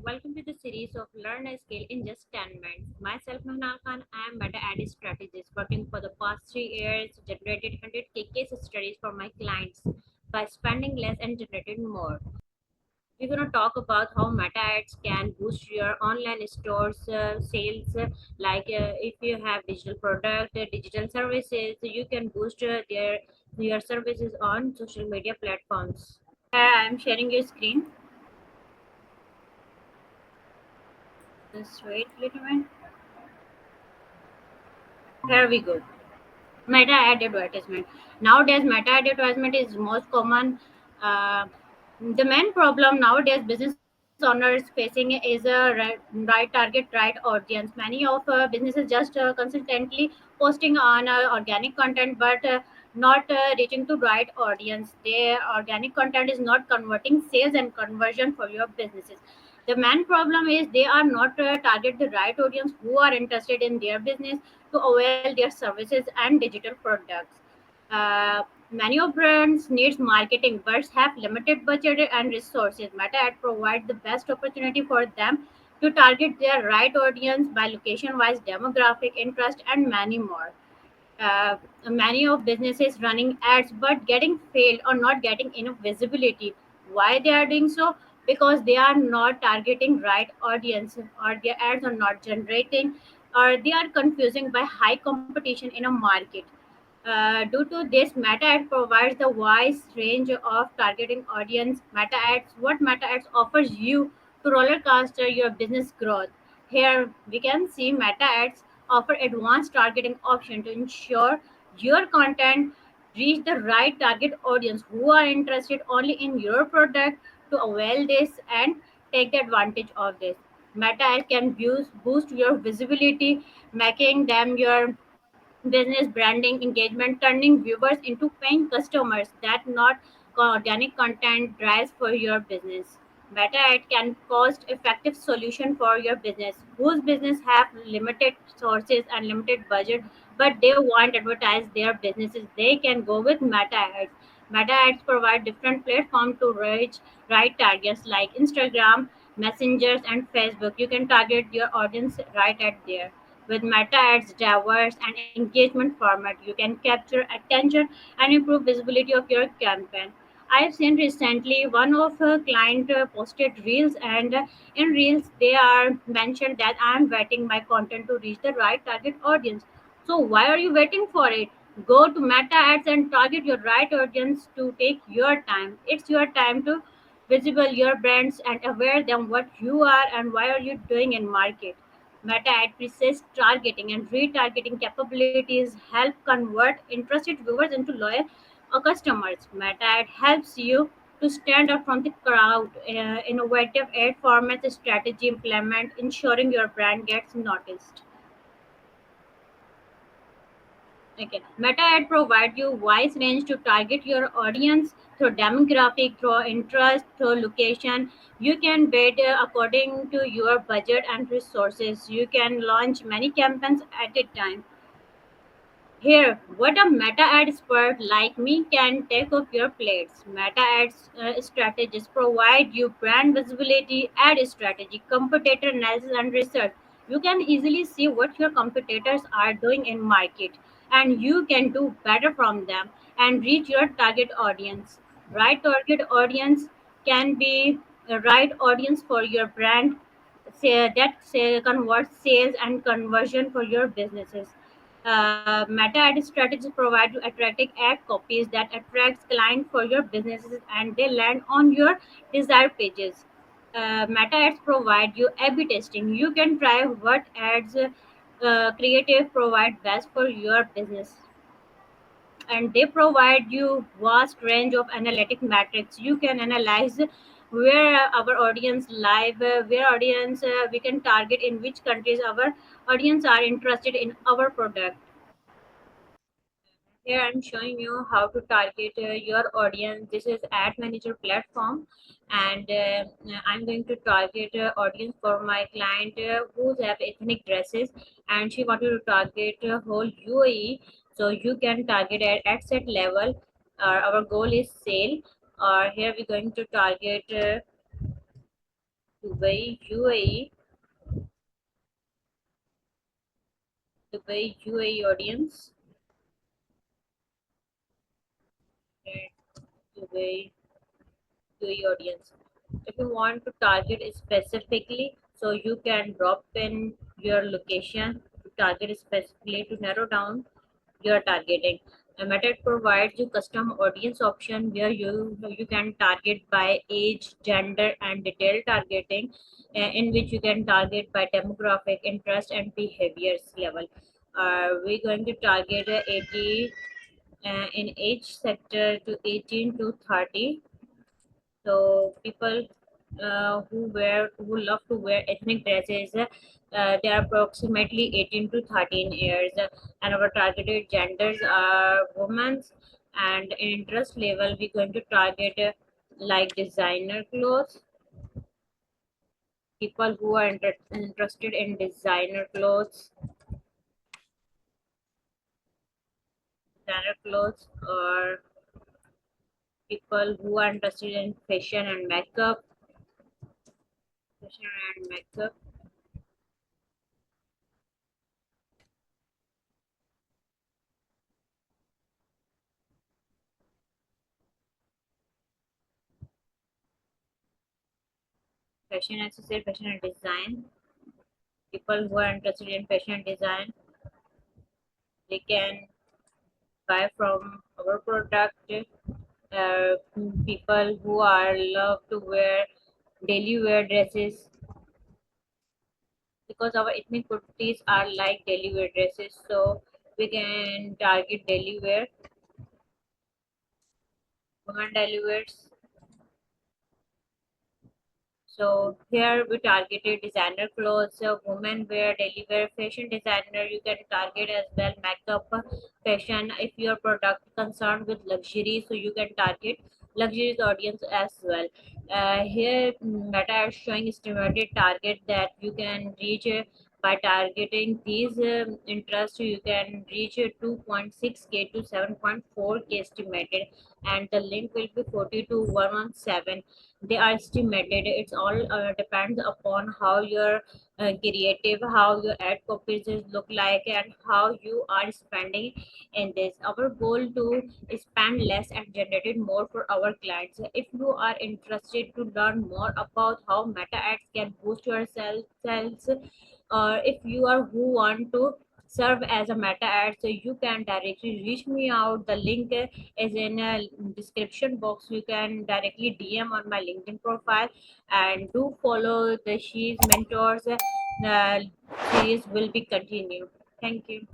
Welcome to the series of Learn a Skill in Just 10 Minutes. Myself, Mehnal Khan, I am Meta Ad Strategist working for the past 3 years, generated 100K case studies for my clients by spending less and generating more. We're going to talk about how Meta Ads can boost your online stores sales. If you have digital product, digital services, you can boost your services on social media platforms. I'm sharing your screen. Just wait a little bit. Here we go. Meta ad advertisement. Nowadays, meta advertisement is most common. Uh, the main problem nowadays business owners facing is a right target, right audience. Many of businesses just consistently posting on organic content, but not reaching to right audience. Their organic content is not converting sales and conversion for your businesses. The main problem is they are not target the right audience who are interested in their business to avail their services and digital products. Uh, Many of brands needs marketing but have limited budget and resources. Meta Ad provides the best opportunity for them to target their right audience by location-wise demographic interest and many more. uh, Many of businesses running ads but getting failed or not getting enough visibility. Why they are doing so? Because they are not targeting right audience, or their ads are not generating, or they are confusing by high competition in a market. Due to this, Meta Ads provides the wide range of targeting audience. What Meta Ads offers you to roller coaster your business growth. Here we can see Meta Ads offer advanced targeting option to ensure your content reach the right target audience who are interested only in your product. To avail this and take the advantage of this, Meta Ads can boost your visibility, making them your business branding engagement, turning viewers into paying customers. That not organic content drives for your business. Meta ad can cost effective solution for your business whose business have limited sources and limited budget, but they want to advertise their businesses. They can go with meta ads. Meta ads provide different platforms to reach right targets like Instagram, messengers, and Facebook. You can target your audience right at there. With Meta Ads diverse and engagement format, you can capture attention and improve visibility of your campaign. I've seen recently one of a client posted reels, and in reels they are mentioned that I'm waiting my content to reach the right target audience. So why are you waiting for it? Go to Meta Ads and target your right audience to take your time. It's your time to visible your brands and aware them what you are and why are you doing in market. Meta ad precise targeting and retargeting capabilities help convert interested viewers into loyal customers. Meta ad helps you to stand out from the crowd. Innovative ad format strategy implement, ensuring your brand gets noticed. Okay. Meta ad provide you wide range to target your audience through demographic, through interest, through location. You can bid according to your budget and resources. You can launch many campaigns at a time. Here, what a meta ad expert like me can take off your plates. Meta ads strategies provide you brand visibility, ad strategy, competitor analysis, and research. You can easily see what your competitors are doing in market, and you can do better from them and reach your target audience. Right target audience can be a right audience for your brand, say convert sales and conversion for your businesses. Meta ad strategies provide you attractive ad copies that attracts clients for your businesses and they land on your desired pages. Meta ads provide you A/B testing. You can try what ads creative provide best for your business, and they provide you vast range of analytic metrics. You can analyze where our audience live, where audience we can target, in which countries our audience are interested in our product. Here I'm showing you how to target your audience. This is Ad Manager platform, and I'm going to target audience for my client who have ethnic dresses, and she wanted to target whole UAE. So you can target at set level. Our goal is sale. Or here we're going to target Dubai, UAE, Dubai, UAE audience, and Dubai, UAE audience. If you want to target specifically, so you can drop in your location to target specifically to narrow down your targeting. Meta provides you custom audience option where you can target by age, gender, and detailed targeting, in which you can target by demographic, interest, and behaviors level. We're going to target 80 in age sector to 18 to 30. So people who love to wear ethnic dresses, they are approximately 18 to 13 years, and our targeted genders are women. And in interest level, we're going to target like designer clothes, people who are interested in designer clothes, or people who are interested in fashion and makeup. Fashion accessory, fashion and design. People who are interested in fashion and design, they can buy from our product. Uh, People who are love to wear daily wear dresses, because our ethnic kurtis are like daily wear dresses, so we can target daily wear, women daily wears. So here we targeted designer clothes, women wear, daily wear, fashion designer. You can target as well makeup, fashion. If your product concerned with luxury, so you can target luxurious audience as well. Here Meta is showing estimated target that you can reach, by targeting these interests. You can reach 2.6k to 7.4k estimated, and the link will be 40 to 117. They are estimated. It's all depends upon how your creative, how your ad copies look like, and how you are spending in this. Our goal to spend less and generate more for our clients. If you are interested to learn more about how meta ads can boost your sales, or if you are who want to serve as a meta ad, so you can directly reach me out. The link is in a description box. You can directly DM on my LinkedIn profile, and do follow the She's Mentors series will be continued. Thank you.